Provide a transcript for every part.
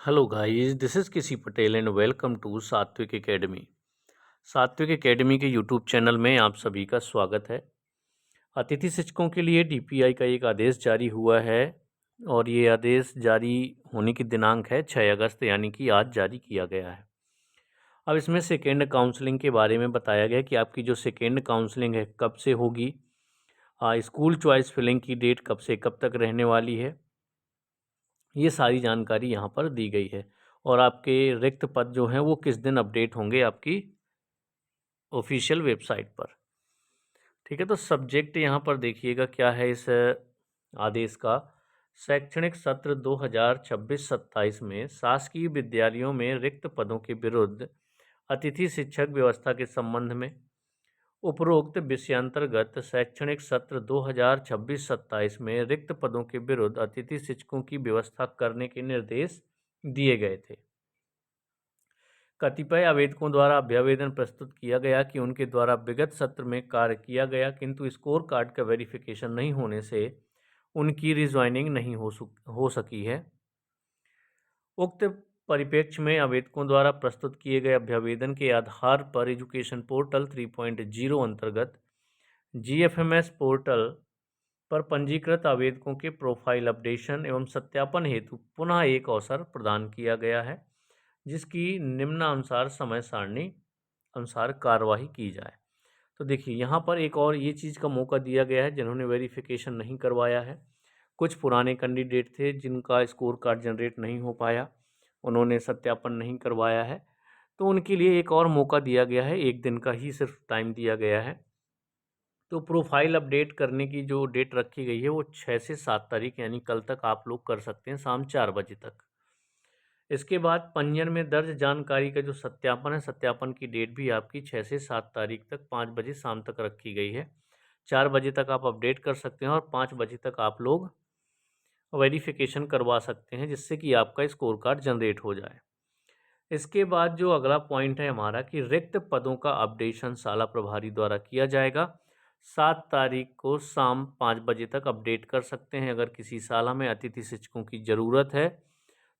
Hello guys, this is किसी Patel and welcome to सात्विक academy. सात्विक एकेडमी के यूट्यूब चैनल में आप सभी का स्वागत है। अतिथि शिक्षकों के लिए डीपीआई का एक आदेश जारी हुआ है और ये आदेश जारी होने की दिनांक है 6 अगस्त, यानी कि आज जारी किया गया है। अब इसमें सेकेंड काउंसलिंग के बारे में बताया गया कि आपकी जो सेकेंड काउंसलिंग है कब से होगी, स्कूल चॉइस फिलिंग की डेट कब से कब तक रहने वाली है, ये सारी जानकारी यहाँ पर दी गई है। और आपके रिक्त पद जो हैं वो किस दिन अपडेट होंगे आपकी ऑफिशियल वेबसाइट पर। ठीक है, तो सब्जेक्ट यहाँ पर देखिएगा क्या है इस आदेश का। शैक्षणिक सत्र 2026-27 में शासकीय विद्यालयों में रिक्त पदों के विरुद्ध अतिथि शिक्षक व्यवस्था के संबंध में उपरोक्त विषयांतर्गत शैक्षणिक सत्र 2026-27 में रिक्त पदों के विरुद्ध अतिथि शिक्षकों की व्यवस्था करने के निर्देश दिए गए थे। कतिपय आवेदकों द्वारा अभ्यावेदन प्रस्तुत किया गया कि उनके द्वारा विगत सत्र में कार्य किया गया, किंतु स्कोर कार्ड का वेरिफिकेशन नहीं होने से उनकी रिज्वाइनिंग नहीं हो सकी है। उक्त परिप्रेक्ष्य में आवेदकों द्वारा प्रस्तुत किए गए अभ्यावेदन के आधार पर एजुकेशन पोर्टल 3.0 अंतर्गत जीएफएमएस पोर्टल पर पंजीकृत आवेदकों के प्रोफाइल अपडेशन एवं सत्यापन हेतु पुनः एक अवसर प्रदान किया गया है, जिसकी निम्नानुसार समय सारणी अनुसार कार्यवाही की जाए। तो देखिए यहाँ पर एक और ये चीज़ का मौका दिया गया है जिन्होंने वेरिफिकेशन नहीं करवाया है। कुछ पुराने कैंडिडेट थे जिनका स्कोर कार्ड जनरेट नहीं हो पाया, उन्होंने सत्यापन नहीं करवाया है, तो उनके लिए एक और मौका दिया गया है। एक दिन का ही सिर्फ टाइम दिया गया है। तो प्रोफाइल अपडेट करने की जो डेट रखी गई है वो 6 से 7 तारीख यानी कल तक आप लोग कर सकते हैं, शाम 4 बजे तक। इसके बाद पंजीयन में दर्ज जानकारी का जो सत्यापन है, सत्यापन की डेट भी आपकी 6 से 7 तारीख तक 5 बजे शाम तक रखी गई है। 4 बजे तक आप अपडेट कर सकते हैं और 5 बजे तक आप लोग वेरिफिकेशन करवा सकते हैं, जिससे कि आपका स्कोर कार्ड जनरेट हो जाए। इसके बाद जो अगला पॉइंट है हमारा कि रिक्त पदों का अपडेशन शाला प्रभारी द्वारा किया जाएगा। 7 तारीख को शाम 5 बजे तक अपडेट कर सकते हैं। अगर किसी शाला में अतिथि शिक्षकों की ज़रूरत है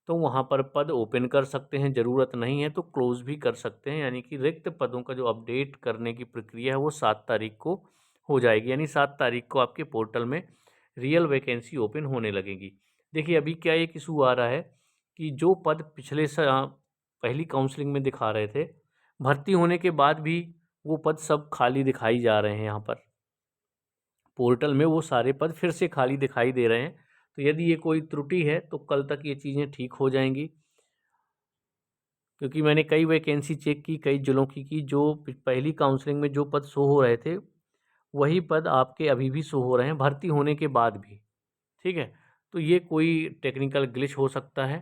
तो वहाँ पर पद ओपन कर सकते हैं, ज़रूरत नहीं है तो क्लोज़ भी कर सकते हैं। यानी कि रिक्त पदों का जो अपडेट करने की प्रक्रिया है वो 7 तारीख को हो जाएगी, यानी 7 तारीख को आपके पोर्टल में रियल वैकेंसी ओपन होने लगेगी। देखिए अभी क्या एक इशू आ रहा है कि जो पद पिछले पहली काउंसलिंग में दिखा रहे थे, भर्ती होने के बाद भी वो पद सब खाली दिखाई जा रहे हैं। यहाँ पर पोर्टल में वो सारे पद फिर से खाली दिखाई दे रहे हैं। तो यदि ये कोई त्रुटि है तो कल तक ये चीज़ें ठीक हो जाएंगी, क्योंकि मैंने कई वैकेंसी चेक की, कई जिलों की जो पहली काउंसलिंग में जो पद शो हो रहे थे वही पद आपके अभी भी शो हो रहे हैं भर्ती होने के बाद भी। ठीक है, तो ये कोई टेक्निकल ग्लिच हो सकता है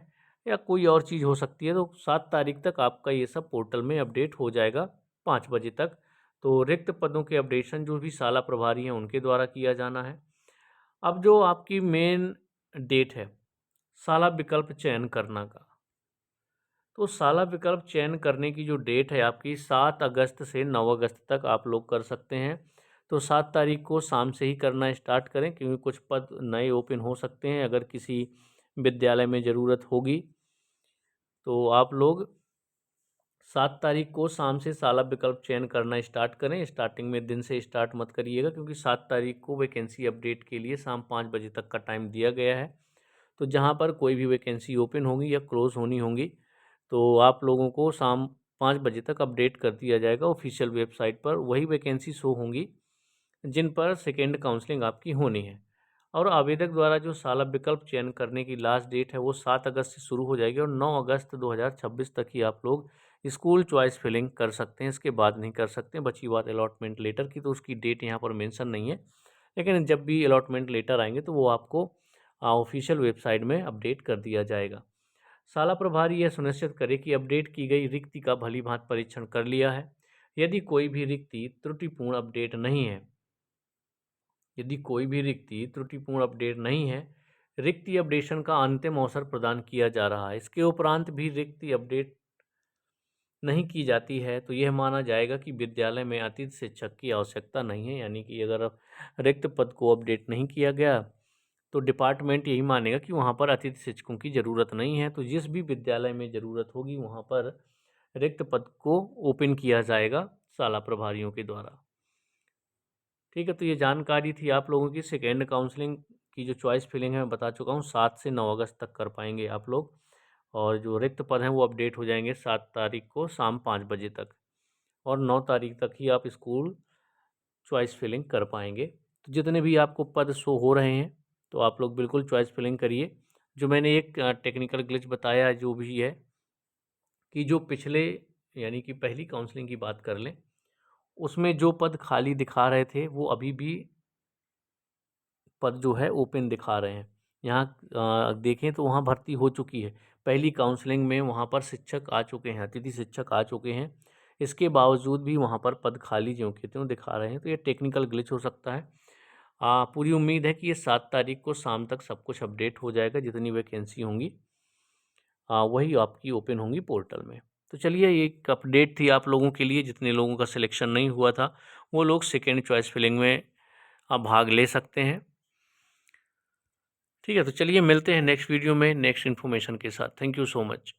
या कोई और चीज़ हो सकती है। तो 7 तारीख तक आपका ये सब पोर्टल में अपडेट हो जाएगा 5 बजे तक। तो रिक्त पदों के अपडेशन जो भी शाला प्रभारी हैं उनके द्वारा किया जाना है। अब जो आपकी मेन डेट है शाला विकल्प चयन करना का, तो शाला विकल्प चयन करने की जो डेट है आपकी 7 अगस्त से 9 अगस्त तक आप लोग कर सकते हैं। तो 7 तारीख को शाम से ही करना स्टार्ट करें, क्योंकि कुछ पद नए ओपन हो सकते हैं। अगर किसी विद्यालय में ज़रूरत होगी तो आप लोग 7 तारीख को शाम से शाला विकल्प चयन करना स्टार्ट करें। स्टार्टिंग में दिन से स्टार्ट मत करिएगा, क्योंकि 7 तारीख को वैकेंसी अपडेट के लिए शाम 5 बजे तक का टाइम दिया गया है। तो जहाँ पर कोई भी वैकेंसी ओपन होंगी या क्लोज़ होनी होंगी तो आप लोगों को शाम 5 बजे तक अपडेट कर दिया जाएगा ऑफिशियल वेबसाइट पर। वही वैकेंसी शो होंगी जिन पर सेकेंड काउंसलिंग आपकी होनी है। और आवेदक द्वारा जो शाला विकल्प चयन करने की लास्ट डेट है वो 7 अगस्त से शुरू हो जाएगी और 9 अगस्त 2026 तक ही आप लोग स्कूल चॉइस फिलिंग कर सकते हैं। इसके बाद नहीं कर सकते। बची बात अलॉटमेंट लेटर की, तो उसकी डेट यहाँ पर मेंशन नहीं है, लेकिन जब भी अलॉटमेंट लेटर आएंगे तो वो आपको ऑफिशियल वेबसाइट में अपडेट कर दिया जाएगा। शाला प्रभारी यह सुनिश्चित करे कि अपडेट की गई रिक्ति का भलीभांति परीक्षण कर लिया है। यदि कोई भी रिक्ति त्रुटिपूर्ण अपडेट नहीं है, यदि कोई भी त्रुटिपूर्ण अपडेट नहीं है, रिक्ति अपडेशन का अंतिम अवसर प्रदान किया जा रहा है, इसके उपरांत भी रिक्ति अपडेट नहीं की जाती है, तो यह माना जाएगा कि विद्यालय में अतिथि शिक्षक की आवश्यकता नहीं है। यानी कि अगर रिक्त पद को अपडेट नहीं किया गया तो डिपार्टमेंट यही मानेगा कि वहाँ पर अतिथि शिक्षकों की ज़रूरत नहीं है। तो जिस भी विद्यालय में ज़रूरत होगी वहाँ पर रिक्त पद को ओपन किया जाएगा शाला प्रभारियों के द्वारा। ठीक है, तो ये जानकारी थी आप लोगों की। सेकेंड काउंसलिंग की जो चॉइस फिलिंग है मैं बता चुका हूँ, 7 से 9 अगस्त तक कर पाएंगे आप लोग। और जो रिक्त पद हैं वो अपडेट हो जाएंगे 7 तारीख को शाम 5 बजे तक, और 9 तारीख तक ही आप स्कूल चॉइस फिलिंग कर पाएंगे। तो जितने भी आपको पद शो हो रहे हैं तो आप लोग बिल्कुल चॉइस फिलिंग करिए। जो मैंने एक टेक्निकल ग्लिच बताया जो भी है, कि जो पिछले यानी कि पहली काउंसलिंग की बात कर लें, उसमें जो पद खाली दिखा रहे थे वो अभी भी पद जो है ओपन दिखा रहे हैं। यहाँ देखें तो वहाँ भर्ती हो चुकी है। पहली काउंसलिंग में वहाँ पर शिक्षक आ चुके हैं, अतिथि शिक्षक आ चुके हैं। इसके बावजूद भी वहाँ पर पद खाली ज्यों के त्यों दिखा रहे हैं। तो ये टेक्निकल ग्लिच हो सकता है। पूरी उम्मीद है कि ये 7 तारीख को शाम तक सब कुछ अपडेट हो जाएगा। जितनी वैकेंसी होंगी वही आपकी ओपन होंगी पोर्टल में। तो चलिए, ये एक अपडेट थी आप लोगों के लिए। जितने लोगों का सिलेक्शन नहीं हुआ था वो लोग सेकेंड चॉइस फिलिंग में भाग ले सकते हैं। ठीक है, तो चलिए मिलते हैं नेक्स्ट वीडियो में नेक्स्ट इन्फॉर्मेशन के साथ। Thank you so much.